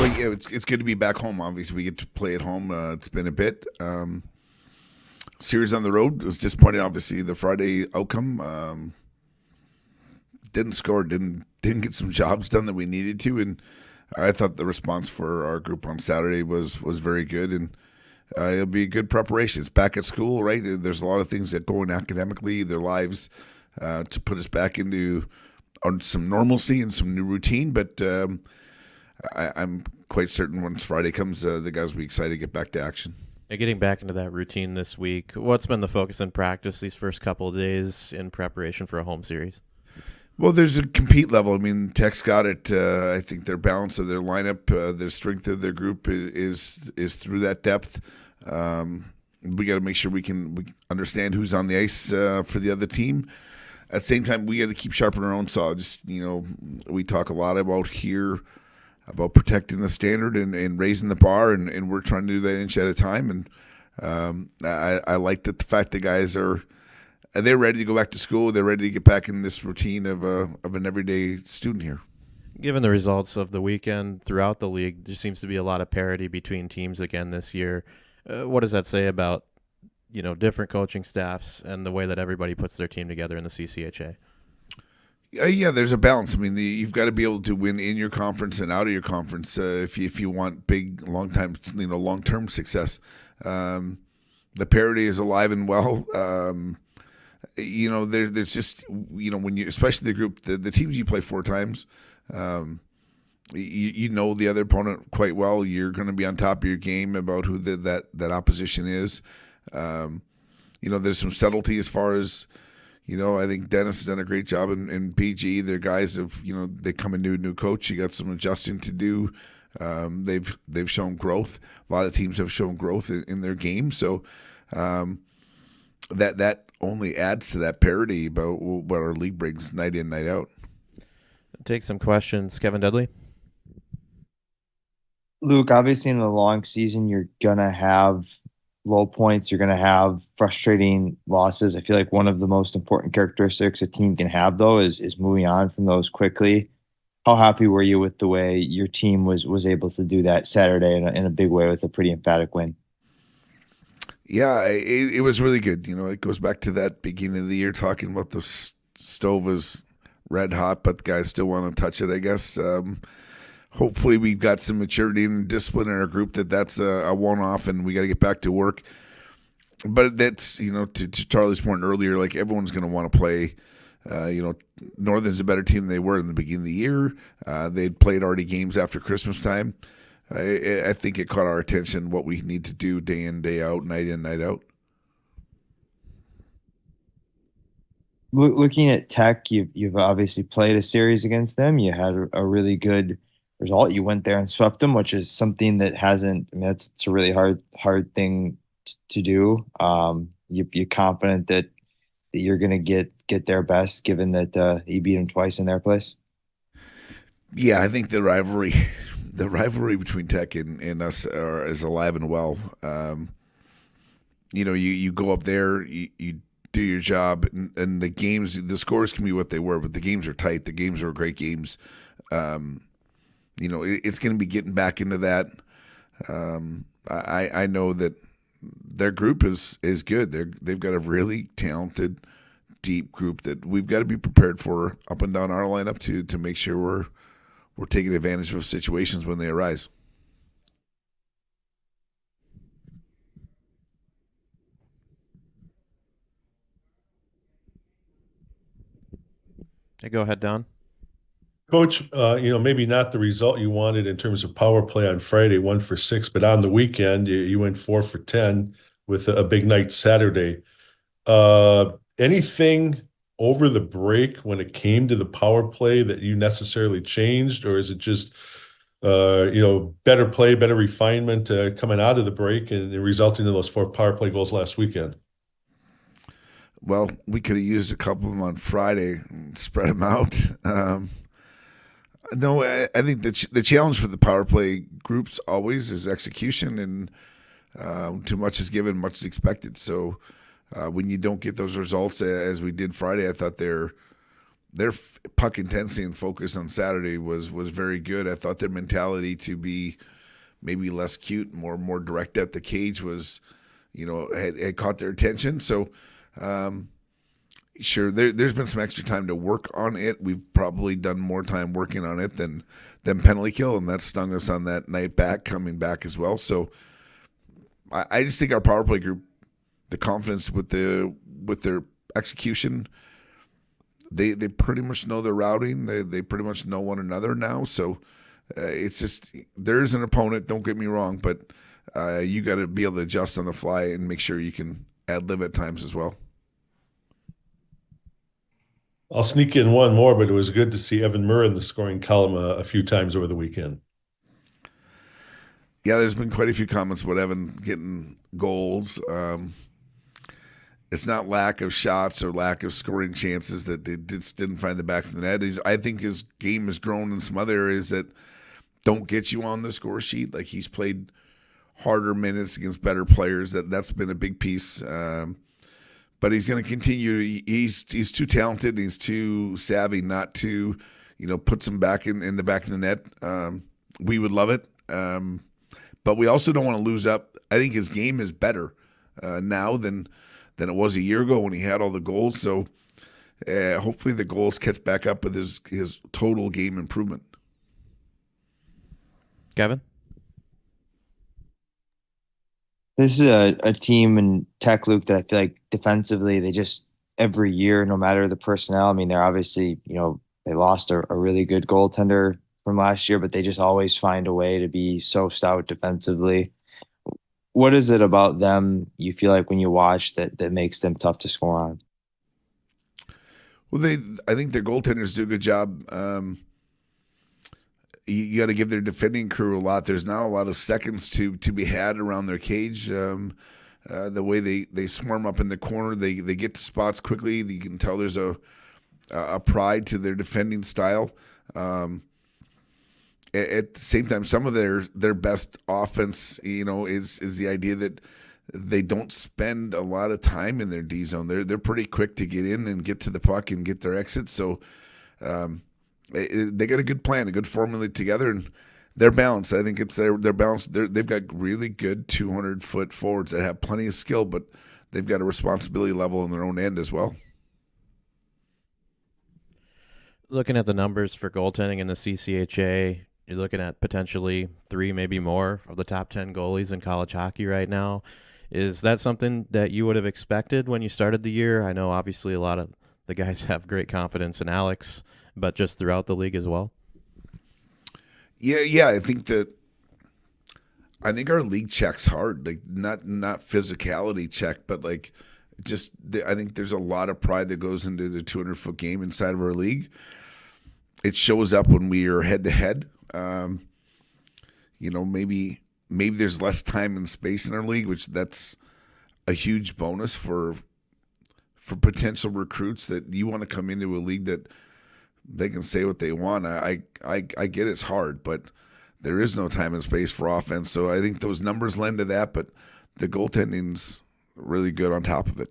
Well, yeah, it's good to be back home. Obviously, we get to play at home. It's been a bit. Series on the road was disappointing. Obviously, the Friday outcome didn't score, didn't get some jobs done that we needed to, and I thought the response for our group on Saturday was very good, and it'll be a good preparation. It's back at school, right? There's a lot of things that go in academically, their lives, to put us back into some normalcy and some new routine. But I'm quite certain once Friday comes, the guys will be excited to get back to action. Yeah, getting back into that routine this week, what's been the focus in practice these first couple of days in preparation for a home series? Well, there's a compete level. I mean, Tech's got it. I think their balance of their lineup, their strength of their group is through that depth. We got to make sure we understand who's on the ice for the other team. At the same time, we got to keep sharpening our own saw. Just we talk a lot about protecting the standard and raising the bar, and we're trying to do that inch at a time. And I like that the fact that guys they're ready to go back to school. They're ready to get back in this routine of an everyday student here. Given the results of the weekend throughout the league, there seems to be a lot of parity between teams again this year. What does that say about different coaching staffs and the way that everybody puts their team together in the CCHA? Yeah, there's a balance. I mean, you've got to be able to win in your conference and out of your conference if you want big, long-term success. The parity is alive and well. There's just when you, especially the group, the teams you play 4 times, you know the other opponent quite well. You're going to be on top of your game about who that opposition is. There's some subtlety as far as I think Dennis has done a great job in BG. Their guys have they come into a new coach. You got some adjusting to do. They've shown growth. A lot of teams have shown growth in their game. So that only adds to that parity about what our league brings night in, night out. Take some questions. Kevin Dudley. Luke, obviously in the long season, you're going to have low points. You're going to have frustrating losses. I feel like one of the most important characteristics a team can have, though, is moving on from those quickly. How happy were you with the way your team was able to do that Saturday in a big way with a pretty emphatic win? Yeah, it was really good. It goes back to that beginning of the year talking about the stove is red hot, but the guys still want to touch it, I guess. Hopefully we've got some maturity and discipline in our group that's a one-off and we got to get back to work. But that's, to Charlie's point earlier, like everyone's going to want to play. Northern's a better team than they were in the beginning of the year. They'd played already games after Christmas time. I think it caught our attention what we need to do day in, day out, night in, night out. Looking at Tech, you've obviously played a series against them. You had a really good result. You went there and swept them, which is something that hasn't. I mean, it's a really hard thing to do. You're confident that you're going to get their best, given that you beat them twice in their place. Yeah, I think the rivalry between Tech and us is alive and well. You go up there, you do your job, and the scores can be what they were, but the games are tight. The games are great games. It's going to be getting back into that. I know that their group is good. They've got a really talented, deep group that we've got to be prepared for up and down our lineup to make sure we're taking advantage of situations when they arise. Hey, go ahead, Don. Coach, maybe not the result you wanted in terms of power play on Friday, 1 for 6, but on the weekend, you went 4 for 10 with a big night Saturday. Anything over the break when it came to the power play that you necessarily changed, or is it just, better play, better refinement coming out of the break and resulting in those 4 power play goals last weekend? Well, we could have used a couple of them on Friday and spread them out. No, I think the challenge for the power play groups always is execution, and too much is given, much is expected. So when you don't get those results as we did Friday, I thought puck intensity and focus on Saturday was very good. I thought their mentality to be maybe less cute, more direct at the cage was, had caught their attention. So, sure, there's been some extra time to work on it. We've probably done more time working on it than penalty kill, and that stung us on that night back, coming back as well. So, I just think our power play group, the confidence with their execution, they pretty much know their routing. They pretty much know one another now. So it's just, there's an opponent, don't get me wrong, but you got to be able to adjust on the fly and make sure you can ad-lib at times as well. I'll sneak in one more, but it was good to see Evan Murr in the scoring column a few times over the weekend. Yeah, there's been quite a few comments about Evan getting goals. It's not lack of shots or lack of scoring chances that they just didn't find the back of the net. I think his game has grown in some other areas that don't get you on the score sheet. Like, he's played harder minutes against better players. That's been a big piece. But he's going to continue. He's too talented. He's too savvy not to, put some back in the back of the net. We would love it. But we also don't want to lose up. I think his game is better now than it was a year ago when he had all the goals. So hopefully the goals catch back up with his total game improvement. Kevin? This is a team in Tech, Luke, that I feel like defensively, they just, every year, no matter the personnel, I mean, they're obviously, they lost a really good goaltender from last year, but they just always find a way to be so stout defensively. What is it about them you feel like when you watch that makes them tough to score on? Well, I think their goaltenders do a good job. You got to give their defending crew a lot. There's not a lot of seconds to be had around their cage. The way they swarm up in the corner, they get to spots quickly. You can tell there's a pride to their defending style. At the same time, some of their best offense, is the idea that they don't spend a lot of time in their D zone. They're pretty quick to get in and get to the puck and get their exits. So they got a good plan, a good formula together, and they're balanced. I think it's they're balanced. They've got really good 200-foot forwards that have plenty of skill, but they've got a responsibility level on their own end as well. Looking at the numbers for goaltending in the CCHA, you're looking at potentially 3, maybe more, of the top 10 goalies in college hockey right now. Is that something that you would have expected when you started the year? I know obviously a lot of the guys have great confidence in Alex, but just throughout the league as well. Yeah. I think our league checks hard, like not physicality check, but like just I think there's a lot of pride that goes into the 200-foot game inside of our league. It shows up when we are head to head. Maybe there's less time and space in our league, which that's a huge bonus for potential recruits that you want to come into a league that they can say what they want. I get it's hard, but there is no time and space for offense. So I think those numbers lend to that, but the goaltending's really good on top of it.